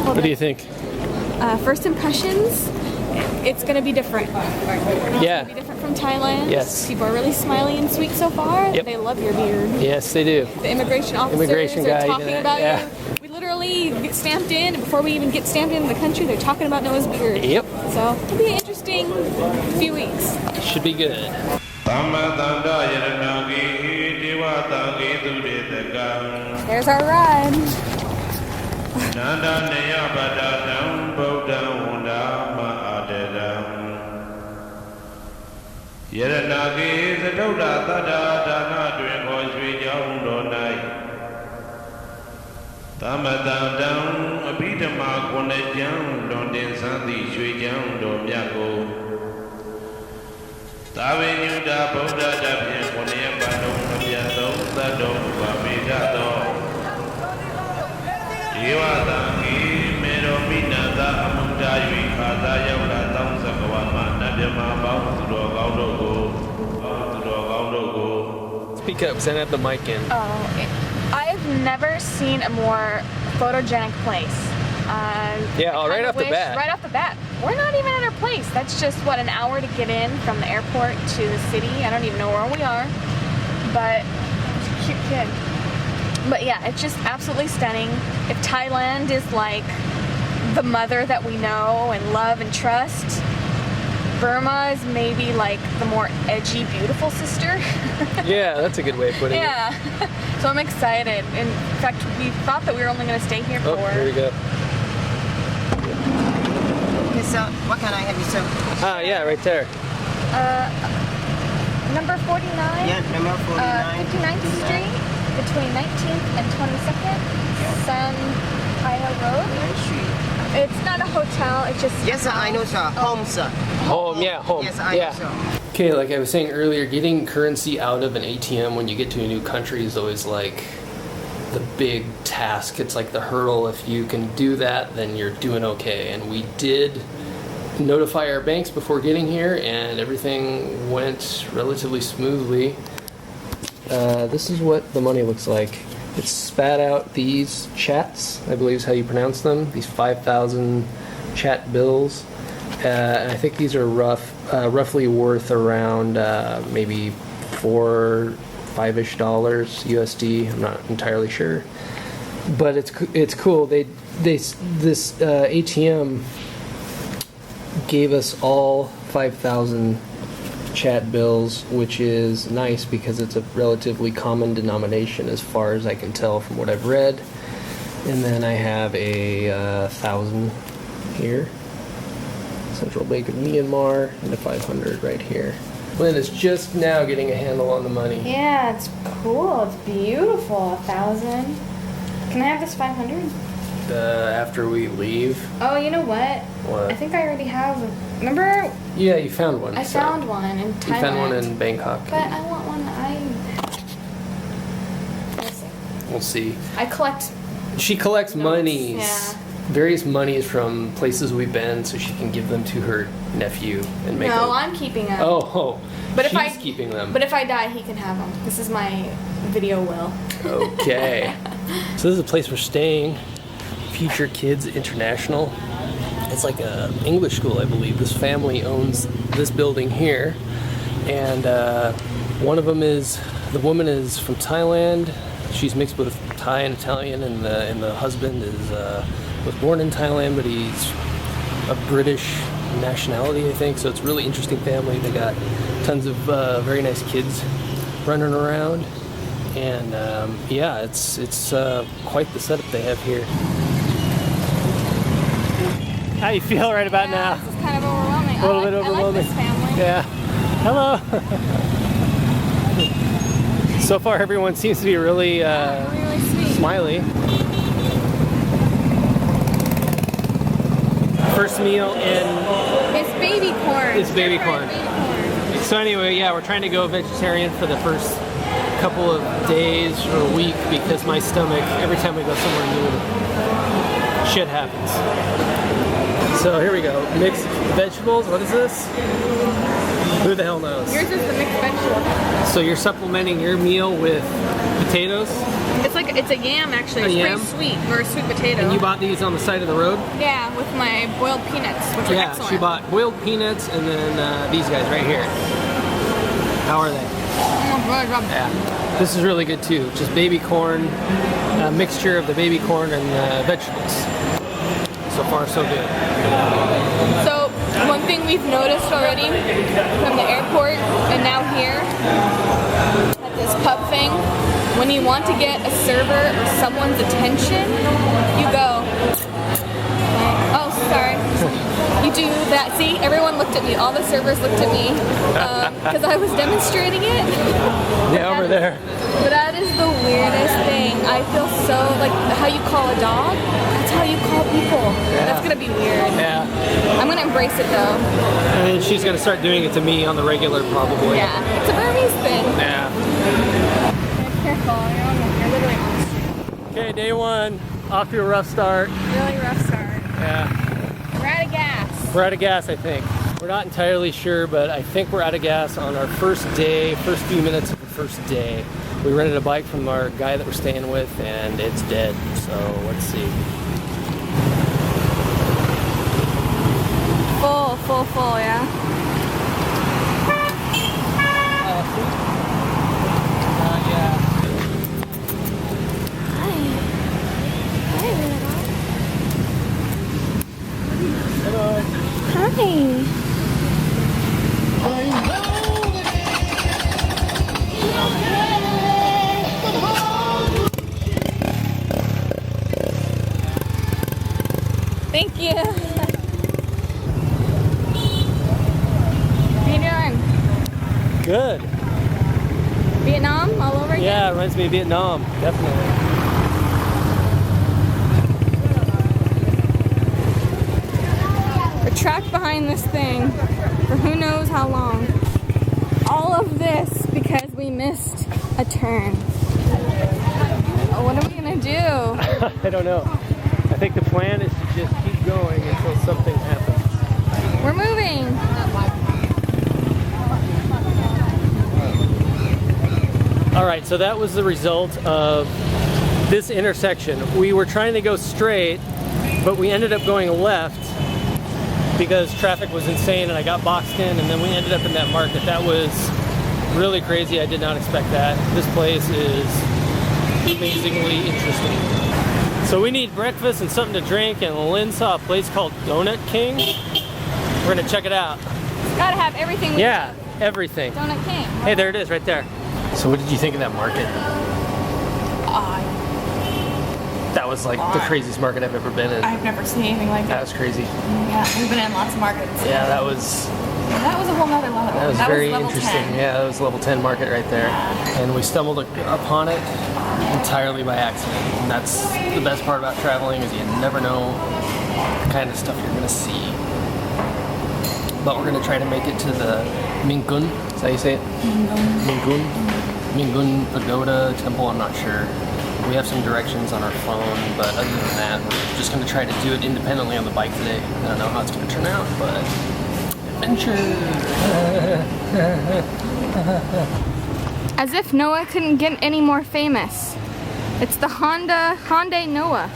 What do you think? First impressions, it's going to be different. Yeah. It's going to be different from Thailand. Yes. People are really smiley and sweet so far. Yep. They love your beard. Yes, they do. The immigration officers Immigration guy, are talking about yeah. you. We literally get stamped in, and before we even get stamped in the country, they're talking about Noah's beard. Yep. So it'll be an interesting few weeks. Should be good. There's our ride. Speak up, send up the mic in. I've never seen a more photogenic place. Yeah, right off the bat. Right off the bat. We're not even at our place. That's just, what, an hour to get in from the airport to the city. I don't even know where we are. But, it's a cute kid. But yeah, it's just absolutely stunning. If Thailand is like the mother that we know and love and trust, Burma is maybe like the more edgy, beautiful sister. Yeah, that's a good way of putting it. Yeah. So I'm excited. In fact, we thought that we were only going to stay here Oh, for... here we go. Okay, so what can I have you serve? Yeah, right there. Number 49. Yeah, number 49. 59th Street, between 19th and 22nd, San Paya Road. 9th Street. It's not a hotel, it's just... Yes, sir, I know, sir. Home, sir. Home, yeah, home. Yes, I know, sir. Okay, like I was saying earlier, getting currency out of an ATM when you get to a new country is always like the big task. It's like the hurdle. If you can do that, then you're doing okay. And we did notify our banks before getting here, and everything went relatively smoothly. This is what the money looks like. It spat out these chats, I believe is how you pronounce them, these 5,000 chat bills. And I think these are roughly worth around maybe $4-5-ish USD. I'm not entirely sure, but it's cool. This ATM gave us all 5,000 chat bills, which is nice because it's a relatively common denomination as far as I can tell from what I've read. And then I have a 1,000 here. Central Bank of Myanmar, and a 500 right here. Lynn is just now getting a handle on the money. Yeah, it's cool. It's beautiful. 1,000. Can I have this 500? After we leave. Oh, you know what? What? I think I already have. Remember? Yeah, you found one. I found one in Thailand. You found one in Bangkok. But I want one. We'll see. I collect. She collects notes. monies. Yeah. Various monies from places we've been, so she can give them to her nephew and make. No, I'm keeping them. Oh, but she's keeping them. But if I die, he can have them. This is my video will. Okay. So this is a place we're staying. Future Kids International. It's like a English school, I believe. This family owns this building here, and one of them is, the woman is from Thailand. She's mixed with Thai and Italian, and the husband is was born in Thailand, but he's a British nationality, I think. So it's a really interesting family. They got tons of very nice kids running around, and yeah, it's quite the setup they have here. How you feel right about now? This is kind of overwhelming. A little bit overwhelming. I like this family. Yeah. Hello. So far, everyone seems to be really, really sweet. smiley. First meal in. It's baby corn. It's baby Stir-fried corn. Baby corn. So anyway, yeah, we're trying to go vegetarian for the first couple of days or a week because my stomach, every time we go somewhere new, shit happens. So here we go. Mixed vegetables. What is this? Who the hell knows? Yours is the mixed vegetable. So you're supplementing your meal with potatoes. It's a yam actually. It's yam? pretty sweet, or a sweet potato. And you bought these on the side of the road? Yeah, with my boiled peanuts, which are Yeah, excellent. she bought boiled peanuts and then these guys right here. How are they? Yeah, this is really good too. Just baby corn, a mixture of the baby corn and vegetables. So far, so good. So, one thing we've noticed already from the airport and now here at this pub thing, when you want to get a server or someone's attention, you go, oh, sorry. You do that. See, everyone looked at me. All the servers looked at me because I was demonstrating it. Yeah, over there. But that is the weirdest thing. I feel so like how you call a dog. That's how you call people. Yeah. That's gonna be weird. Yeah. I'm gonna embrace it though. And then she's gonna start doing it to me on the regular, probably. Yeah, it's a Burmese thing. Yeah. Careful, you're literally on the street. Okay, day one. Off to a rough start. Really rough start. Yeah. We're out of gas. We're out of gas, I think. We're not entirely sure, but I think we're out of gas on our first day, first few minutes of the first day. We rented a bike from our guy that we're staying with, and it's dead. So let's see. Full, yeah. Yeah. Hi. Hello. Hi. Thank you. How you doing? Good. Vietnam all over again? Yeah, it reminds me of Vietnam, definitely. We're trapped behind this thing for who knows how long. All of this because we missed a turn. Oh, what are we gonna do? I don't know. I think the plan is to just keep going until something happens. We're moving. All right, so that was the result of this intersection. We were trying to go straight, but we ended up going left because traffic was insane and I got boxed in, and then we ended up in that market. That was really crazy. I did not expect that. This place is amazingly interesting. So we need breakfast and something to drink, and Lynn saw a place called Donut King. We're gonna check it out. It's gotta have everything we Yeah, need. everything. Donut King. Hey, there it is right there. So what did you think of that market? That was like the craziest market I've ever been in. I've never seen anything like That that. was crazy. Yeah, we've been in lots of markets. Yeah, that was a whole nother level. That was very level interesting. 10. Yeah, that was level 10 market right there. And we stumbled upon it entirely by accident. And that's the best part about traveling, is you never know the kind of stuff you're going to see. But we're going to try to make it to the Mingun. Is that how you say it? Mingun. Mingun Pagoda Temple, I'm not sure. We have some directions on our phone, but other than that, we're just going to try to do it independently on the bike today. I don't know how it's going to turn out, but adventure! As if Noah couldn't get any more famous. It's the Hyundai Noah.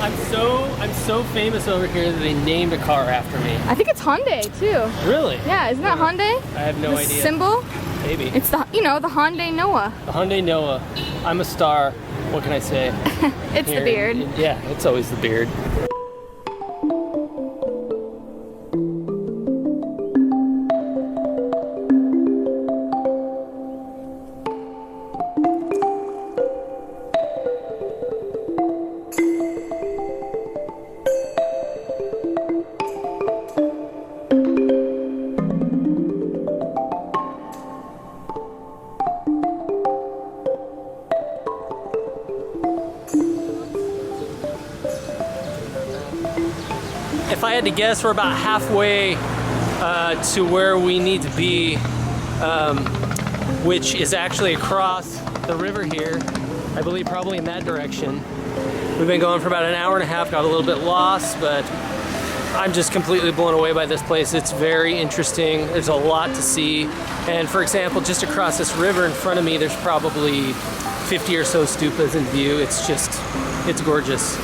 I'm so famous over here that they named a car after me. I think it's Hyundai too. Really? Yeah, isn't that Hyundai? I have no the idea. Symbol? Maybe. It's the the Hyundai Noah. The Hyundai Noah. I'm a star. What can I say? It's the beard. Yeah, it's always the beard. If I had to guess, we're about halfway to where we need to be, which is actually across the river here. I believe probably in that direction. We've been going for about an hour and a half, got a little bit lost, but I'm just completely blown away by this place. It's very interesting. There's a lot to see. And for example, just across this river in front of me, there's probably 50 or so stupas in view. It's gorgeous.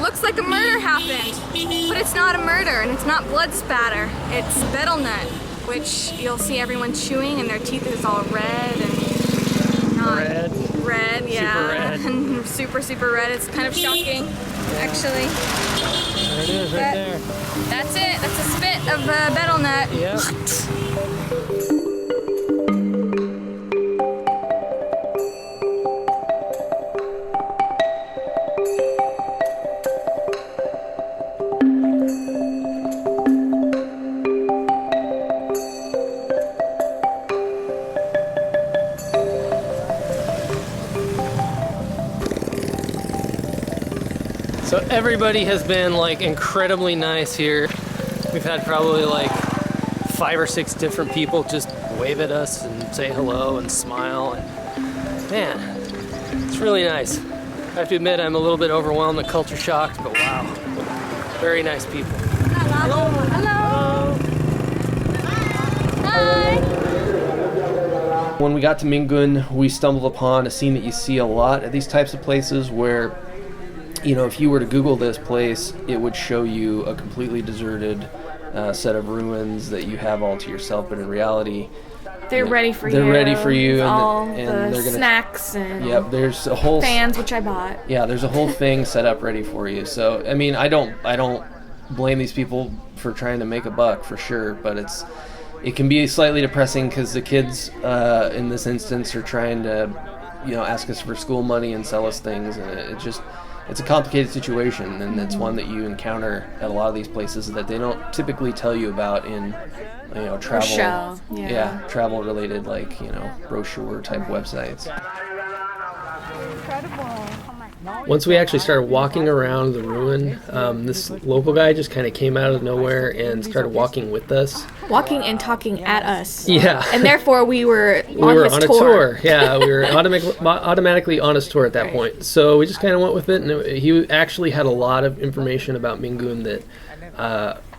Looks like a murder happened, but it's not a murder and it's not blood spatter. It's betel nut, which you'll see everyone chewing and their teeth is all red and not red, yeah. Super red. And super red. It's kind of shocking, actually. There it is, right there. That's it. That's a spit of betel nut. Yeah. So everybody has been like incredibly nice here. We've had probably like 5 or 6 different people just wave at us and say hello and smile, and man, it's really nice. I have to admit I'm a little bit overwhelmed and culture shocked, but wow, very nice people. Hello. Hello. Hi. When we got to Mingun, we stumbled upon a scene that you see a lot at these types of places where, you know, if you were to Google this place, it would show you a completely deserted set of ruins that you have all to yourself, but in reality, They're ready for you. They're ready for you, With and all and the they're gonna, snacks and yep, there's a whole fans, which I bought. Yeah, there's a whole thing set up ready for you. So I mean, I don't blame these people for trying to make a buck for sure, but it can be slightly depressing because the kids in this instance are trying to, you know, ask us for school money and sell us things, and it's a complicated situation, and it's one that you encounter at a lot of these places that they don't typically tell you about in, you know, travel. Show. Yeah. Travel related, like, you know, brochure type websites. Once we actually started walking around the ruin, this local guy just kind of came out of nowhere and started walking with us. Walking and talking at us. Yeah. And therefore we were We were on a tour. tour. Yeah, we were automatically on his tour at that point. So we just kind of went with it, and he actually had a lot of information about Mingun that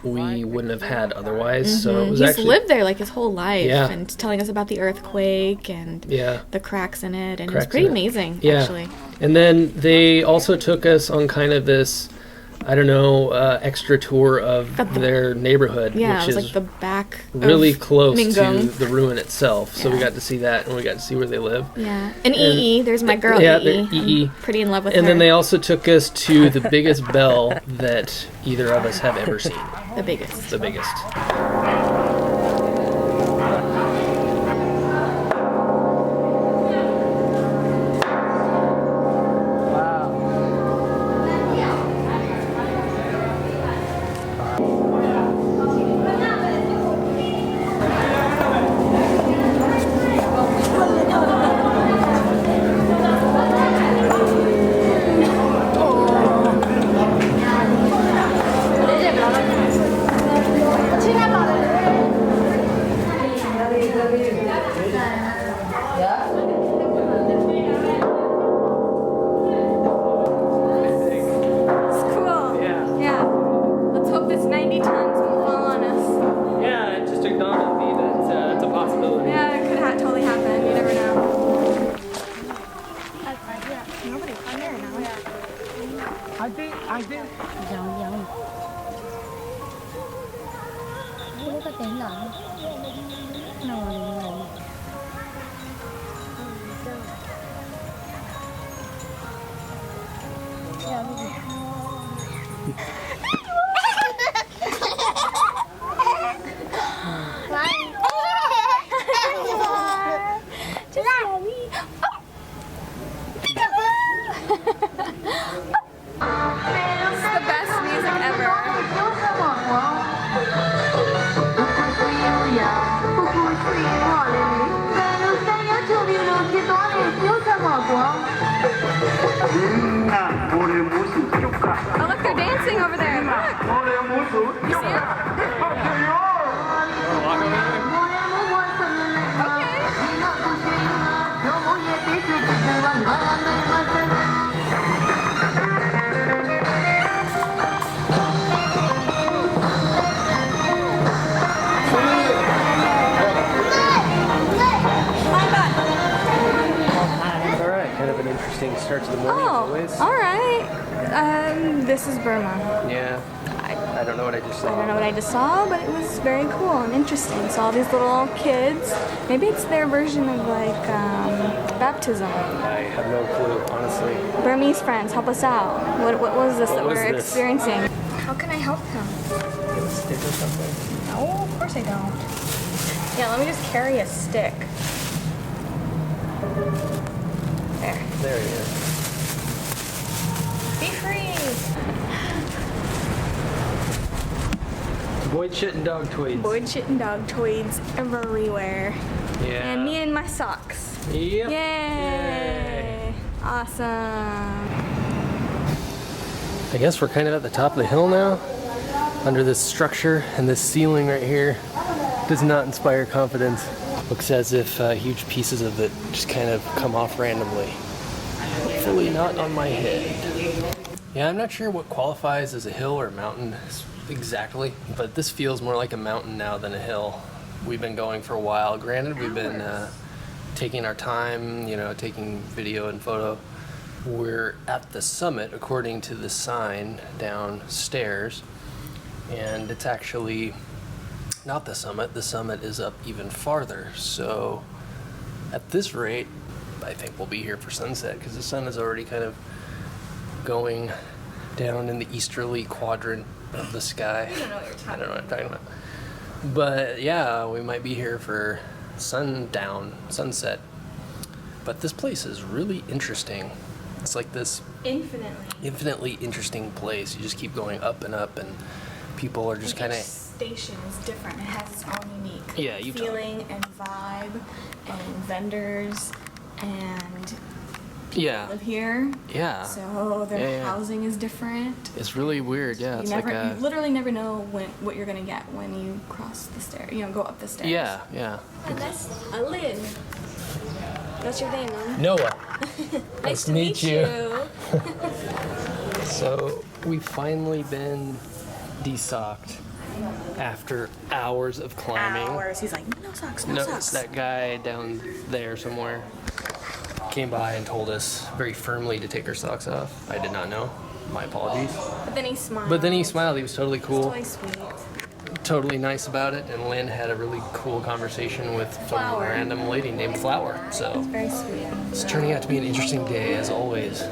we wouldn't have had otherwise. Mm-hmm. So it was He's lived there like his whole life, yeah, and telling us about the earthquake and the cracks in it, and it was pretty amazing, actually. And then they also took us on kind of this, I don't know, extra tour of their neighborhood, yeah, which it was is like the back really of close Mingun. to the ruin itself. So we got to see that, and we got to see where they live. Yeah, and EE, there's my girl EE. I'm pretty in love with her. And then they also took us to the biggest bell that either of us have ever seen. The biggest. The biggest. Oh, look, they're dancing over interesting start to the morning as always. All right. This is Burma. Yeah. I don't know what I just saw. I don't know what I just saw, but it was very cool and interesting. Saw these little kids. Maybe it's their version of like baptism. I have no clue, honestly. Burmese friends, help us out. What was this that we're experiencing? How can I help him? You have a stick or something? No, of course I don't. Yeah, let me just carry a stick. There. There he is. Be free. Avoid shit and dog toys. Avoid shit and dog toys everywhere. Yeah. And me and my socks. Yep. Yay! Awesome. I guess we're kind of at the top of the hill now, under this structure, and this ceiling right here does not inspire confidence. Looks as if huge pieces of it just kind of come off randomly. Hopefully not on my head. Yeah, I'm not sure what qualifies as a hill or a mountain exactly, but this feels more like a mountain now than a hill. We've been going for a while. Granted, we've been taking our time, you know, taking video and photo. We're at the summit according to the sign downstairs, and it's actually not the summit. The summit is up even farther. So at this rate, I think we'll be here for sunset because the sun is already kind of going down in the easterly quadrant of the sky. I don't know what you're talking about. I don't know what I'm talking about. But yeah, we might be here for sunset. But this place is really interesting. It's like this infinitely interesting place. You just keep going up and up, and people are just kind of... Each station is different. It has its own unique you feeling and vibe and vendors and yeah live here. Yeah. So their housing is different. It's really weird. Yeah. It's You like literally never know what you're gonna get when you cross the stairs. You know, go up the stairs. Yeah. And that's Alin. That's your name, huh? Noah. Nice to meet you. So we've finally been desocked after hours of climbing. He's like, no socks, no No, socks. it's that guy down there somewhere came by and told us very firmly to take our socks off. I did not know. My apologies. But then he smiled. But then he smiled. He was totally cool. Totally sweet. Totally nice about it. And Lynn had a really cool conversation with some random lady named Flower. So Very sweet. it's turning out to be an interesting day as always.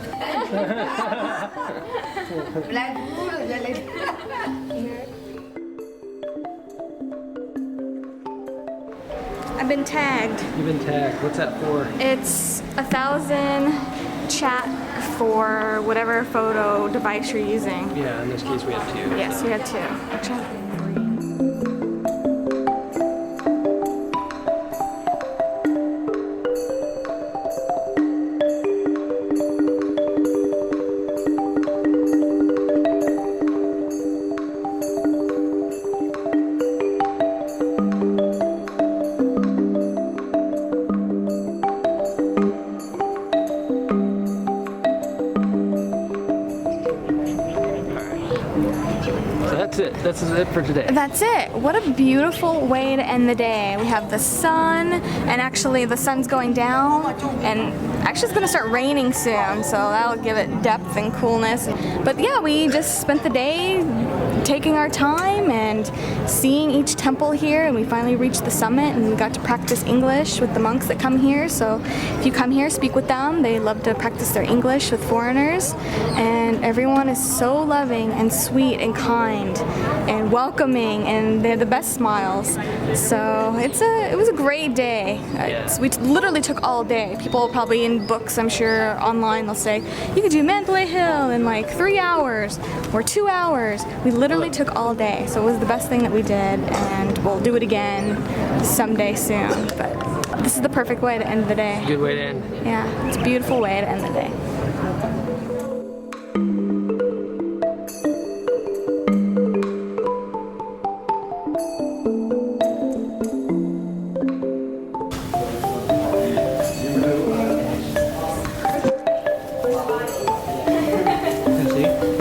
I've been tagged. You've been tagged. What's that for? It's 1,000 chat for whatever photo device you're using. Yeah, in this case we have 2. Yes, we had 2. That's it for today. That's it. What a beautiful way to end the day. We have the sun, and actually the sun's going down, and actually it's going to start raining soon, so that'll give it depth and coolness. But yeah, we just spent the day taking our time and seeing each temple here, and we finally reached the summit, and we got to practice English with the monks that come here. So if you come here, speak with them. They love to practice their English with foreigners, and everyone is so loving and sweet and kind and welcoming, and they have the best smiles. So it was a great day. We literally took all day. People probably in books, I'm sure, online, they'll say, you could do Mandalay Hill in like 3 hours or 2 hours. We literally took all day. So it was the best thing that we did, and we'll do it again someday soon. But this is the perfect way to end the day. Good way to end. Yeah, it's a beautiful way to end the day.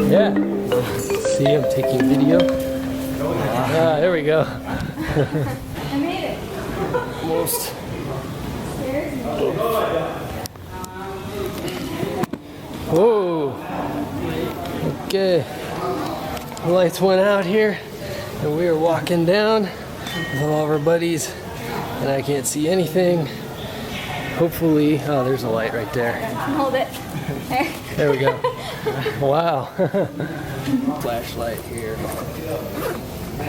Yeah. See, I'm taking video. There we go. I made it. Almost. Okay. The lights went out here, and we are walking down with all of our buddies, and I can't see anything. Hopefully, oh, there's a light right there. Hold it. There we go. Wow. Flashlight here.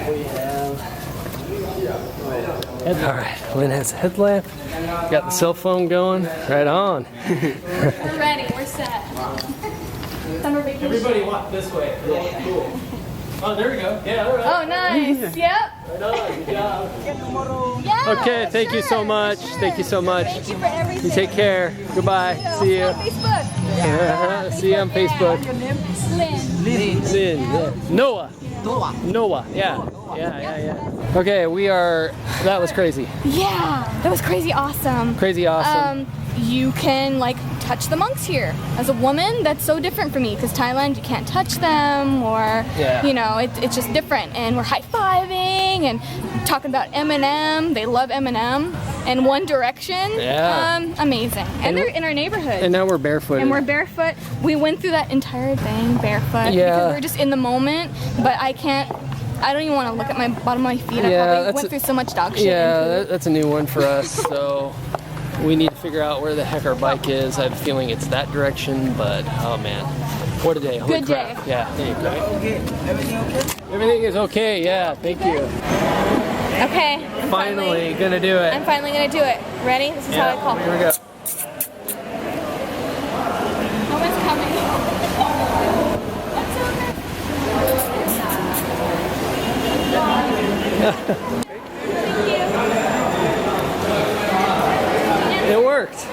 We have. All right, Lynn has a headlamp. Got the cell phone going. Right on. We're ready. We're set. Summer vacation. Everybody walk this way. Yeah, cool. Oh, there we go. Yeah, all right. Oh, nice. Yep. Right on. Good job. Yeah, Okay, thank you so sure, much. sure. Thank you so much. Thank you for everything. You take care. Goodbye. See you. On Facebook. See you on Facebook. Lynn. Lynn. Yeah. Noah. Noah. Yeah. Yeah. Okay, that was crazy. Yeah, that was crazy awesome. Crazy awesome. You can like touch the monks here. As a woman, that's so different for me because Thailand, you can't touch them or, you know, it's just different. And we're high-fiving and talking about Eminem. They love Eminem. And One Direction. Yeah. Amazing. And they're in our neighborhood. And now we're barefoot. And we're barefoot. We went through that entire thing barefoot because we're just in the moment. But I don't even want to look at my bottom of my feet. I probably went through so much dog shit. Yeah, that's a new one for us. So we need to figure out where the heck our bike is. I have a feeling it's that direction, but oh man. What a day. Holy Good crap. day. Yeah, thank you. Okay, everything okay? Everything is okay, yeah, thank you. Okay. Finally gonna do it. I'm finally gonna do it. Ready? This is how I call. Here we go. Moment's coming. It worked.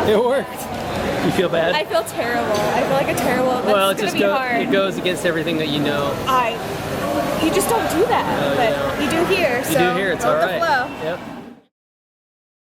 It worked. You feel bad? I feel terrible. I feel like a terrible. Well, it goes against everything that you know. You just don't do that, but you do here. You do here. It's all right. Go with the flow. Yep.